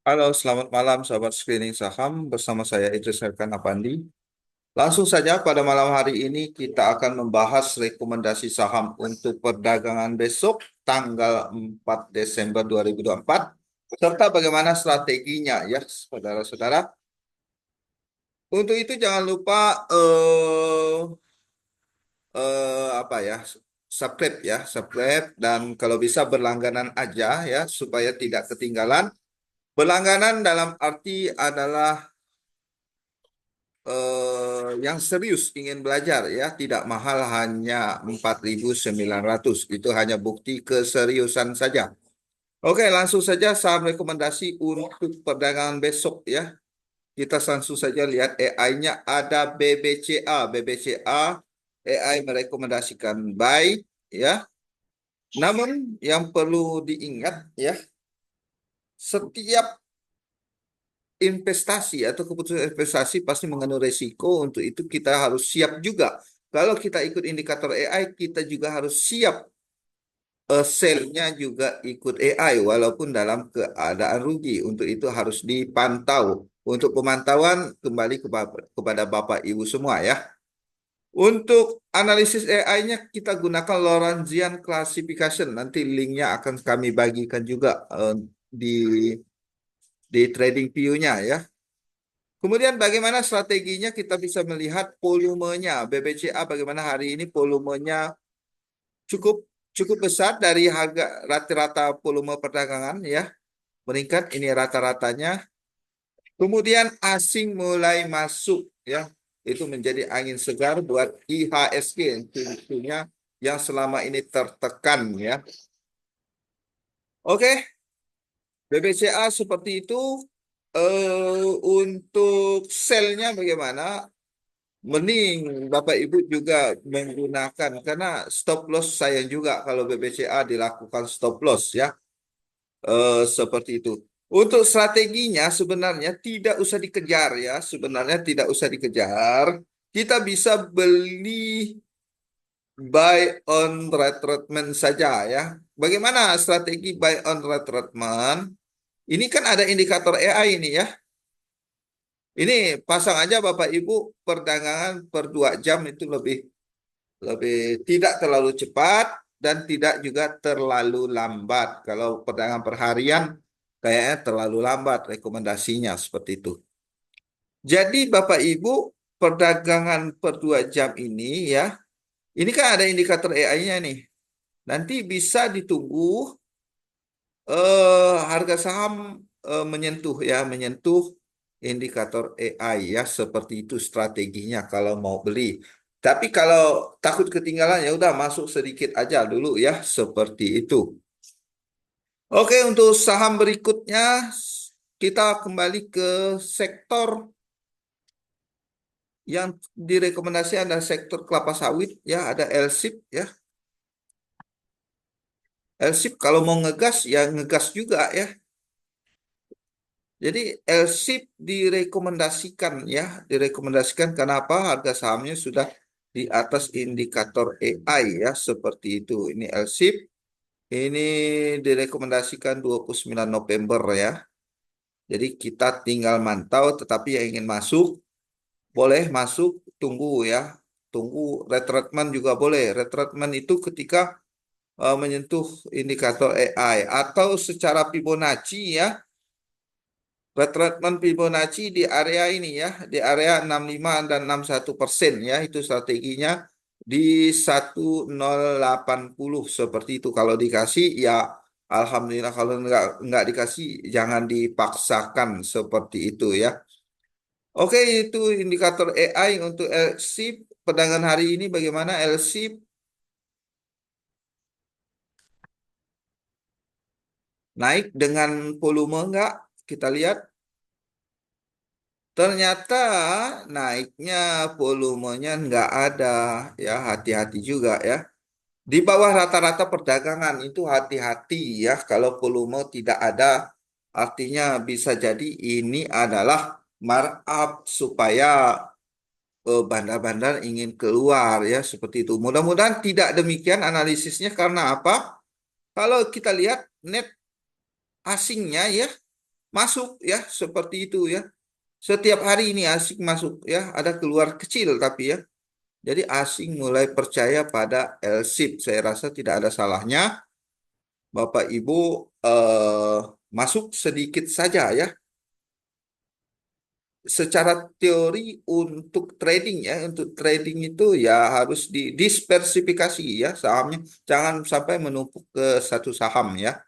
Halo, selamat malam sahabat screening saham bersama saya Idris Erkan Apandi. Langsung saja pada malam hari ini kita akan membahas rekomendasi saham untuk perdagangan besok tanggal 4 Desember 2024 serta bagaimana strateginya ya saudara-saudara. Untuk itu jangan lupa apa ya, subscribe dan kalau bisa berlangganan aja ya supaya tidak ketinggalan. Berlangganan dalam arti adalah yang serius ingin belajar ya, tidak mahal, hanya 4.900. Itu hanya bukti keseriusan saja. Oke, langsung saja saham rekomendasi untuk perdagangan besok ya. Kita langsung saja lihat AI-nya ada BBCA. BBCA AI merekomendasikan buy ya. Namun yang perlu diingat ya, setiap investasi atau keputusan investasi pasti mengandung resiko. Untuk itu kita harus siap juga. Kalau kita ikut indikator AI, kita juga harus siap sell-nya juga ikut AI walaupun dalam keadaan rugi. Untuk itu harus dipantau. Untuk pemantauan kembali kepada Bapak Ibu semua ya. Untuk analisis AI-nya kita gunakan Lorentzian Classification. Nanti linknya akan kami bagikan juga di TradingView-nya ya. Kemudian bagaimana strateginya, kita bisa melihat volumenya. BBCA bagaimana hari ini volumenya cukup cukup besar dari harga rata-rata volume perdagangan ya. Meningkat ini rata-ratanya. Kemudian asing mulai masuk ya. Itu menjadi angin segar buat IHSG tentunya yang selama ini tertekan ya. Oke, BBCA seperti itu. Untuk sell-nya bagaimana? Mending Bapak Ibu juga menggunakan, karena stop loss sayang juga kalau BBCA dilakukan stop loss ya. Seperti itu. Untuk strateginya sebenarnya tidak usah dikejar ya, sebenarnya tidak usah dikejar. Kita bisa beli buy on retracement saja ya. Bagaimana strategi buy on retracement? Ini kan ada indikator AI ini ya. Ini pasang aja Bapak Ibu, perdagangan per 2 jam itu lebih lebih tidak terlalu cepat dan tidak juga terlalu lambat. Kalau perdagangan perharian kayaknya terlalu lambat rekomendasinya seperti itu. Jadi Bapak Ibu, perdagangan per 2 jam ini ya, ini kan ada indikator AI-nya nih. Nanti bisa ditunggu harga saham menyentuh indikator AI ya, seperti itu strateginya kalau mau beli. Tapi kalau takut ketinggalan ya udah masuk sedikit aja dulu ya, seperti itu. Oke, untuk saham berikutnya kita kembali ke sektor yang direkomendasi, ada sektor kelapa sawit ya, ada LSIP ya. LSIP kalau mau ngegas ya ngegas juga ya. Jadi LSIP direkomendasikan ya, direkomendasikan kenapa harga sahamnya sudah di atas indikator AI ya, seperti itu. Ini LSIP, ini direkomendasikan 29 November ya. Jadi kita tinggal mantau, tetapi yang ingin masuk boleh masuk, tunggu ya. Tunggu retracement juga boleh. Retracement itu ketika menyentuh indikator AI atau secara Fibonacci ya. Retracement Fibonacci di area ini ya, di area 65 dan 61% ya, itu strateginya di 1080 seperti itu. Kalau dikasih ya alhamdulillah, kalau nggak dikasih jangan dipaksakan seperti itu ya. Oke, itu indikator AI untuk LSIP. Perdagangan hari ini bagaimana LSIP? Naik dengan volume nggak? Kita lihat. Ternyata naiknya volumenya nggak ada ya, hati-hati juga ya. Di bawah rata-rata perdagangan itu hati-hati ya, kalau volume tidak ada artinya bisa jadi ini adalah markup supaya bandar-bandar ingin keluar ya, seperti itu. Mudah-mudahan tidak demikian analisisnya. Karena apa? Kalau kita lihat net asingnya ya masuk ya, seperti itu ya. Setiap hari ini asing masuk ya, ada keluar kecil tapi ya. Jadi asing mulai percaya pada L-SIP. Saya rasa tidak ada salahnya Bapak Ibu eh, masuk sedikit saja ya. Secara teori untuk trading ya, untuk trading itu ya harus didispersifikasi ya sahamnya. Jangan sampai menumpuk ke satu saham ya.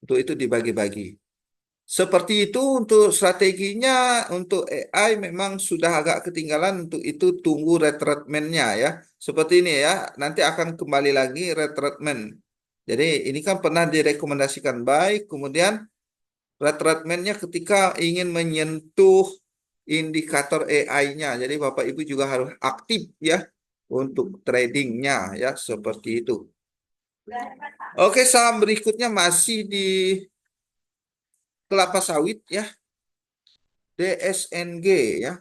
Untuk itu dibagi-bagi. Seperti itu untuk strateginya, untuk AI memang sudah agak ketinggalan, untuk itu tunggu retracement-nya ya. Seperti ini ya, nanti akan kembali lagi retracement. Jadi ini kan pernah direkomendasikan baik, kemudian retracement-nya ketika ingin menyentuh indikator AI-nya. Jadi Bapak Ibu juga harus aktif ya untuk tradingnya ya, seperti itu. Oke, saham berikutnya masih di kelapa sawit ya, DSNG ya.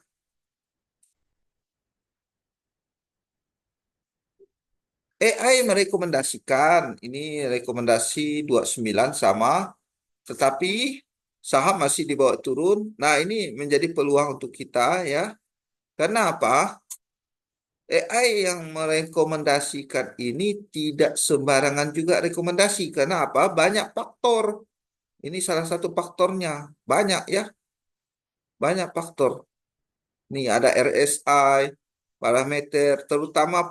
AI merekomendasikan, ini rekomendasi 29 sama, tetapi saham masih dibawa turun. Nah, ini menjadi peluang untuk kita ya. Karena apa? AI yang merekomendasikan ini tidak sembarangan juga rekomendasi. Karena apa? Banyak faktor. Ini salah satu faktornya. Banyak ya, banyak faktor. Nih ada RSI, parameter, terutama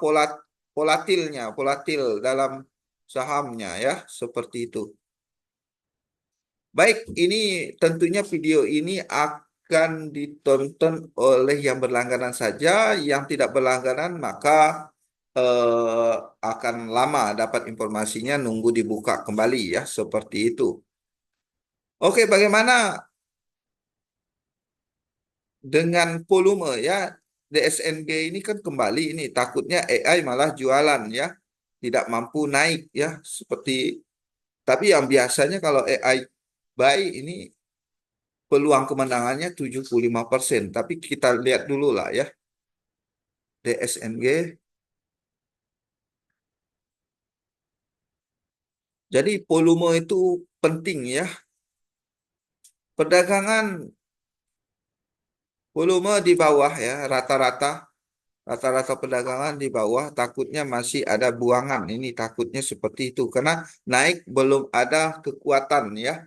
volatilnya, volatil dalam sahamnya ya, seperti itu. Baik, ini tentunya video ini akan ditonton oleh yang berlangganan saja, yang tidak berlangganan maka eh, akan lama dapat informasinya, nunggu dibuka kembali ya, seperti itu. Oke, bagaimana dengan volume ya, DSNG ini kan kembali ini takutnya AI malah jualan ya, tidak mampu naik ya, seperti tapi yang biasanya kalau AI baik ini peluang kemenangannya 75%. Tapi kita lihat dulu lah ya, DSNG. Jadi volume itu penting ya. Perdagangan volume di bawah ya, rata-rata perdagangan di bawah, takutnya masih ada buangan. Ini takutnya seperti itu karena naik belum ada kekuatan ya.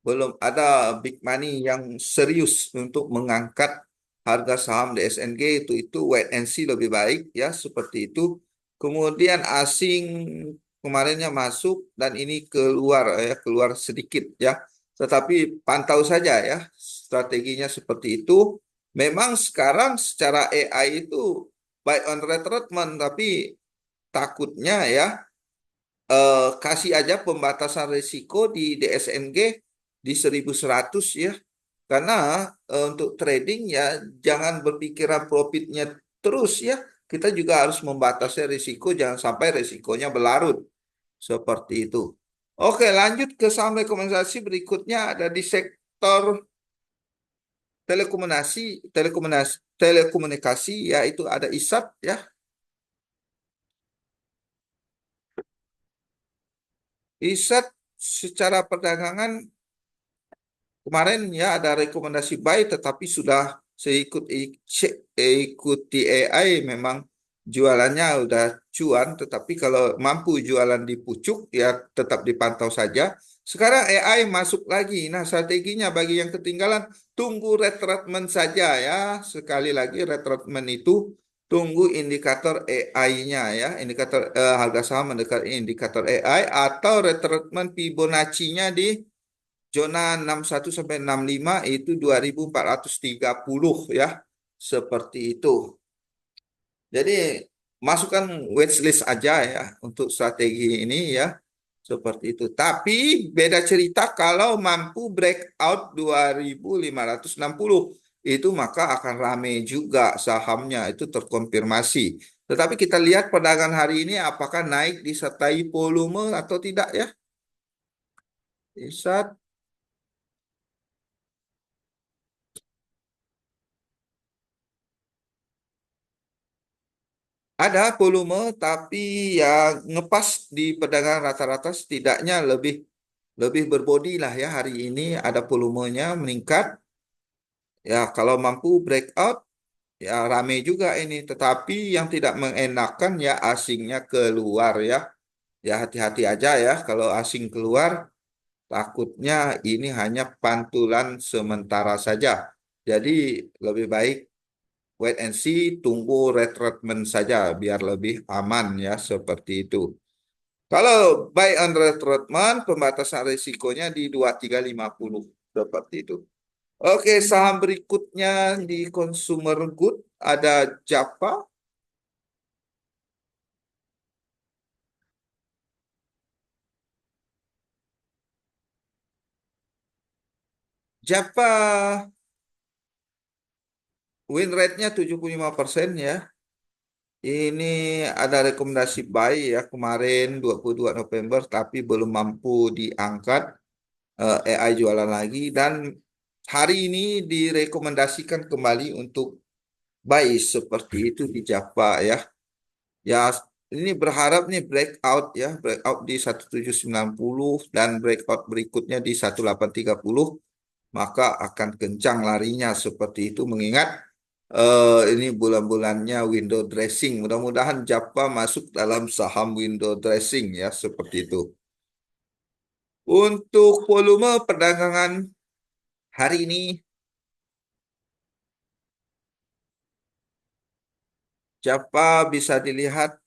Belum ada big money yang serius untuk mengangkat harga saham DSNG. Itu wait and see lebih baik ya, seperti itu. Kemudian asing kemarinnya masuk dan ini keluar ya, keluar sedikit ya. Tetapi pantau saja ya, strateginya seperti itu. Memang sekarang secara AI itu buy on retracement, tapi takutnya ya, kasih aja pembatasan risiko di DSNG di 1100 ya. Karena untuk trading ya jangan berpikiran profitnya terus ya. Kita juga harus membatasi risiko, jangan sampai risikonya berlarut. Seperti itu. Oke, lanjut ke saham rekomendasi berikutnya, ada di sektor telekomunikasi yaitu ada ISAT ya. ISAT secara perdagangan kemarin ya ada rekomendasi buy, tetapi sudah ikuti AI memang jualannya udah cuan, tetapi kalau mampu jualan di pucuk ya tetap dipantau saja. Sekarang AI masuk lagi. Nah, strateginya bagi yang ketinggalan tunggu retracement saja ya. Sekali lagi retracement itu tunggu indikator AI-nya ya, indikator harga saham mendekati indikator AI atau retracement Fibonacci-nya di zona 61 sampai 65 itu 2430 ya. Seperti itu. Jadi masukkan watchlist aja ya untuk strategi ini ya. Seperti itu. Tapi beda cerita kalau mampu breakout 2560 itu maka akan rame juga sahamnya, itu terkonfirmasi. Tetapi kita lihat perdagangan hari ini apakah naik disertai volume atau tidak ya. Bisa. Ada volume, tapi ya ngepas di perdagangan rata-rata setidaknya lebih lebih berbodi lah ya hari ini ada volumenya meningkat. Ya kalau mampu breakout ya rame juga ini. Tetapi yang tidak mengenakan ya asingnya keluar ya. Ya hati-hati aja ya kalau asing keluar takutnya ini hanya pantulan sementara saja. Jadi lebih baik wait and see, tunggu retracement saja biar lebih aman ya seperti itu. Kalau buy on retracement, pembatasan risikonya di 2350 seperti itu. Oke, saham berikutnya di consumer good ada Japa. Japa win rate-nya 75% ya. Ini ada rekomendasi buy ya kemarin 22 November tapi belum mampu diangkat. AI jualan lagi dan hari ini direkomendasikan kembali untuk buy seperti itu di Java ya. Ya ini berharap nih breakout ya, breakout di 1790 dan breakout berikutnya di 1830 maka akan kencang larinya seperti itu mengingat ini bulan-bulannya window dressing. Mudah-mudahan Java masuk dalam saham window dressing ya seperti itu. Untuk volume perdagangan hari ini Java bisa dilihat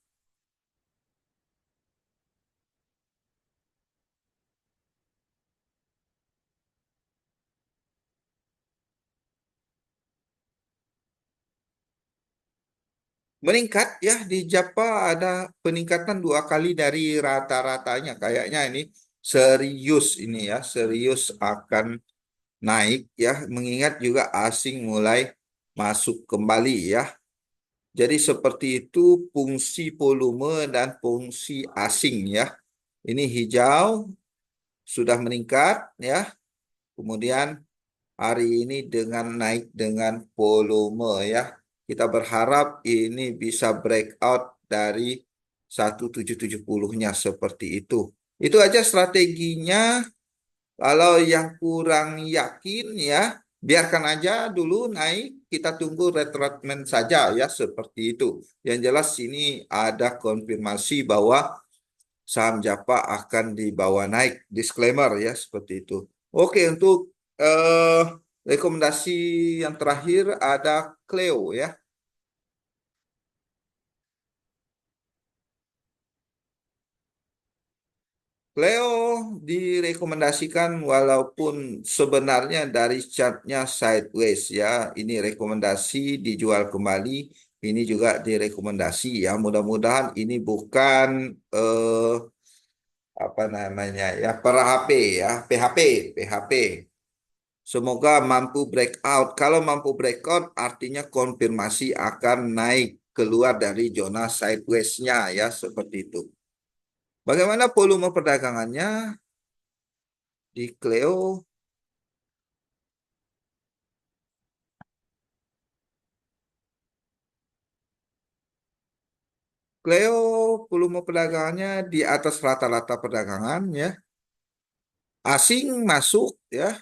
meningkat ya di Java ada peningkatan 2 kali dari rata-ratanya. Kayaknya ini serius ini ya, serius akan naik ya, mengingat juga asing mulai masuk kembali ya. Jadi seperti itu fungsi volume dan fungsi asing ya. Ini hijau sudah meningkat ya. Kemudian hari ini dengan naik dengan volume ya. Kita berharap ini bisa breakout dari 1770-nya seperti itu. Itu aja strateginya. Kalau yang kurang yakin ya, biarkan aja dulu naik. Kita tunggu retracement saja ya seperti itu. Yang jelas ini ada konfirmasi bahwa saham Japa akan dibawa naik. Disclaimer ya seperti itu. Oke, untuk rekomendasi yang terakhir ada Cleo ya. Cleo direkomendasikan walaupun sebenarnya dari chartnya sideways ya. Ini rekomendasi dijual kembali. Ini juga direkomendasi ya. Mudah-mudahan ini bukan apa namanya ya per HP ya, PHP, PHP. Semoga mampu breakout. Kalau mampu breakout artinya konfirmasi akan naik keluar dari zona sideways-nya ya seperti itu. Bagaimana volume perdagangannya di Cleo? Cleo volume perdagangannya di atas rata-rata perdagangan ya. Asing masuk ya,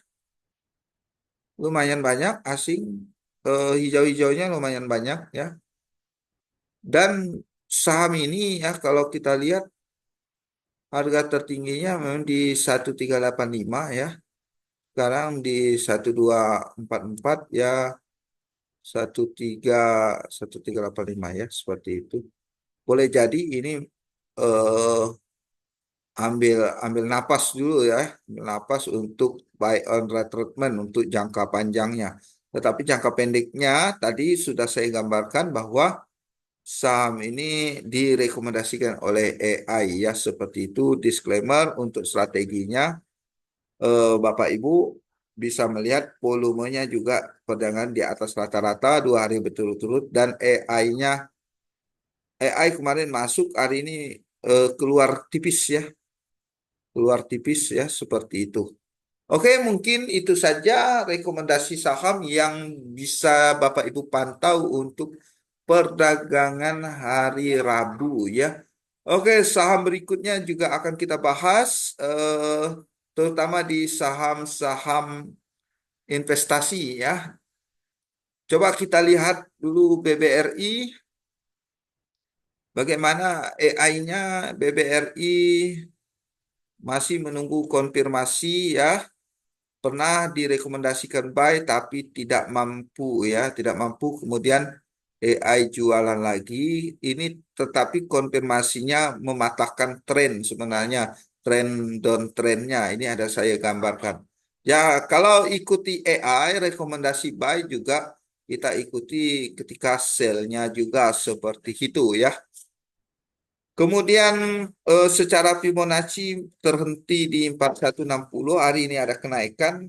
lumayan banyak asing. Hijau-hijaunya lumayan banyak ya. Dan saham ini ya kalau kita lihat harga tertingginya memang di 1385 ya. Sekarang di 1244 ya 13 1385 ya seperti itu. Boleh jadi ini eh, ambil ambil napas dulu ya, ambil napas untuk buy on retracement untuk jangka panjangnya. Tetapi jangka pendeknya tadi sudah saya gambarkan bahwa saham ini direkomendasikan oleh AI ya seperti itu. Disclaimer untuk strateginya Bapak Ibu bisa melihat volumenya juga perdagangan di atas rata-rata 2 hari berturut-turut dan AI kemarin masuk hari ini keluar tipis ya, keluar tipis ya seperti itu. Oke, mungkin itu saja rekomendasi saham yang bisa Bapak Ibu pantau untuk perdagangan hari Rabu ya. Oke, saham berikutnya juga akan kita bahas terutama di saham-saham investasi ya. Coba kita lihat dulu BBRI, bagaimana AI-nya BBRI masih menunggu konfirmasi ya. Pernah direkomendasikan buy tapi tidak mampu ya, tidak mampu. Kemudian AI jualan lagi. Ini tetapi konfirmasinya mematahkan tren sebenarnya, tren downtrendnya. Ini ada saya gambarkan. Ya, kalau ikuti AI rekomendasi buy juga kita ikuti ketika sell-nya juga seperti itu ya. Kemudian secara Fibonacci terhenti di 4160, hari ini ada kenaikan.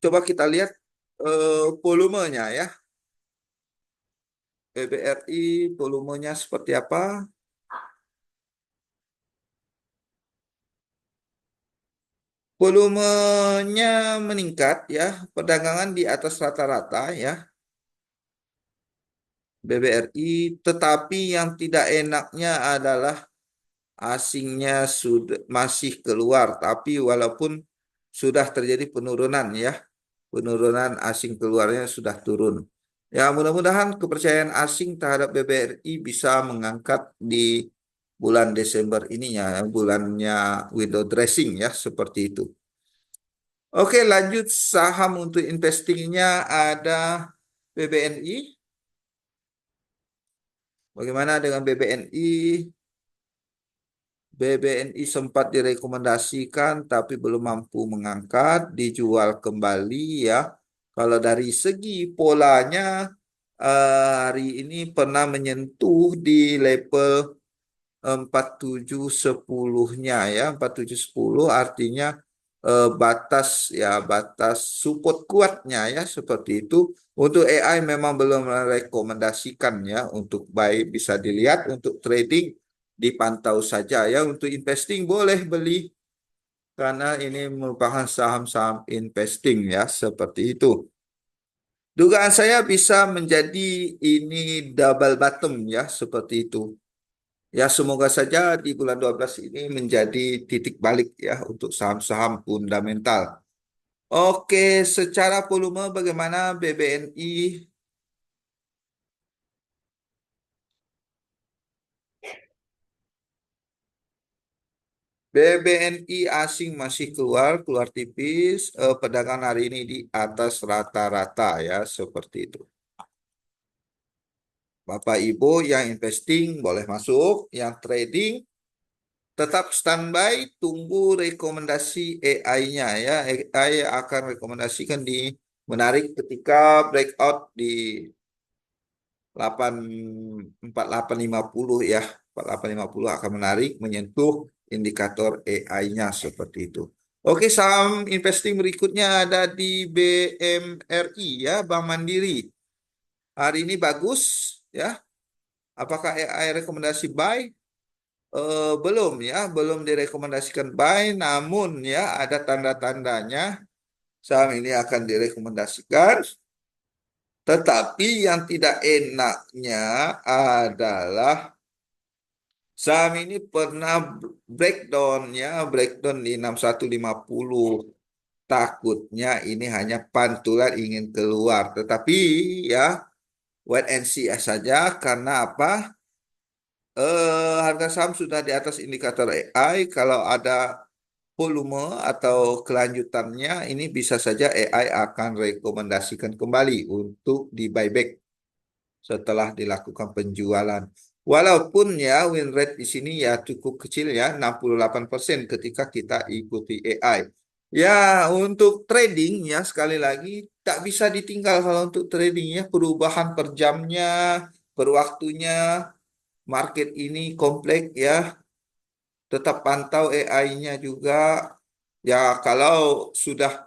Coba kita lihat volumenya ya. BBRI volumenya seperti apa? Volumenya meningkat ya, perdagangan di atas rata-rata ya BBRI, tetapi yang tidak enaknya adalah asingnya sudah masih keluar, tapi walaupun sudah terjadi penurunan ya, penurunan asing keluarnya sudah turun. Ya, mudah-mudahan kepercayaan asing terhadap BBRI bisa mengangkat di bulan Desember ininya, bulannya window dressing ya, seperti itu. Oke, lanjut saham untuk investingnya ada BBNI. Bagaimana dengan BBNI? BBNI sempat direkomendasikan tapi belum mampu mengangkat, dijual kembali ya. Kalau dari segi polanya hari ini pernah menyentuh di level 4710-nya ya, 4710 artinya batas ya, batas support kuatnya ya seperti itu. Untuk AI memang belum merekomendasikan ya untuk buy, bisa dilihat, untuk trading dipantau saja ya, untuk investing boleh beli karena ini merupakan saham-saham investing ya seperti itu. Dugaan saya bisa menjadi ini double bottom ya seperti itu. Ya, semoga saja di bulan 12 ini menjadi titik balik ya untuk saham-saham fundamental. Oke, secara volume bagaimana BBNI? BBNI asing masih keluar, keluar tipis. Perdagangan hari ini di atas rata-rata ya, seperti itu. Bapak Ibu yang investing boleh masuk, yang trading tetap standby, tunggu rekomendasi AI-nya ya. AI akan rekomendasikan di menarik ketika breakout di 8850 ya. 4850 akan menarik menyentuh indikator AI-nya seperti itu. Oke, saham investing berikutnya ada di BMRI ya, Bank Mandiri. Hari ini bagus ya. Apakah AI rekomendasi buy? Belum ya, belum direkomendasikan buy, namun ya ada tanda-tandanya saham ini akan direkomendasikan. Tetapi yang tidak enaknya adalah saham ini pernah breakdown ya, breakdown di 6150. Takutnya ini hanya pantulan ingin keluar. Tetapi ya wait and see saja, karena apa? Harga saham sudah di atas indikator AI. Kalau ada volume atau kelanjutannya, ini bisa saja AI akan rekomendasikan kembali untuk di buyback setelah dilakukan penjualan. Walaupun ya win rate di sini ya cukup kecil ya, 68% ketika kita ikuti AI. Ya, untuk trading ya sekali lagi tak bisa ditinggal kalau untuk trading ya, perubahan per jamnya, per waktunya, market ini kompleks ya, tetap pantau AI-nya juga. Ya, kalau sudah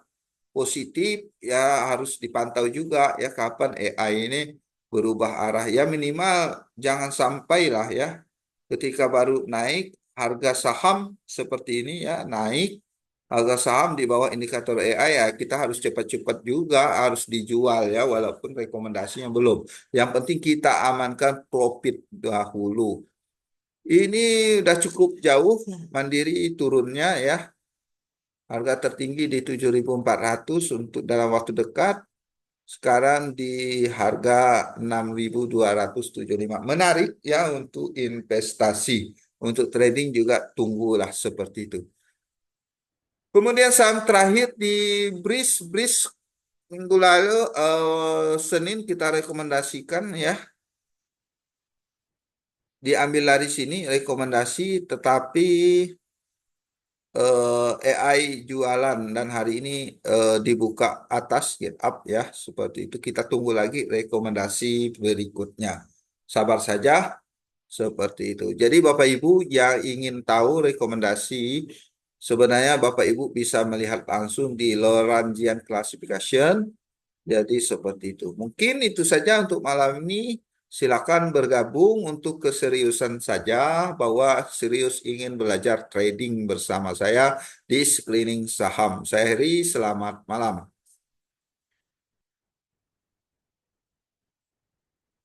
positif ya harus dipantau juga ya kapan AI ini berubah arah. Ya minimal jangan sampai lah ya ketika baru naik harga saham seperti ini ya, naik harga saham di bawah indikator AI ya kita harus cepat-cepat juga harus dijual ya, walaupun rekomendasinya belum. Yang penting kita amankan profit dahulu. Ini udah cukup jauh Mandiri turunnya ya. Harga tertinggi di 7.400 untuk dalam waktu dekat. Sekarang di harga 6.275. Menarik ya untuk investasi. Untuk trading juga tunggulah seperti itu. Kemudian saham terakhir di BRIS minggu lalu Senin kita rekomendasikan ya, diambil dari sini rekomendasi, tetapi AI jualan dan hari ini dibuka atas get up ya, seperti itu. Kita tunggu lagi rekomendasi berikutnya. Sabar saja, seperti itu. Jadi Bapak Ibu yang ingin tahu rekomendasi, sebenarnya Bapak Ibu bisa melihat langsung di Lorentzian Classification. Jadi seperti itu. Mungkin itu saja untuk malam ini. Silakan bergabung untuk keseriusan saja, bahwa serius ingin belajar trading bersama saya di Screening Saham. Saya Heri, selamat malam.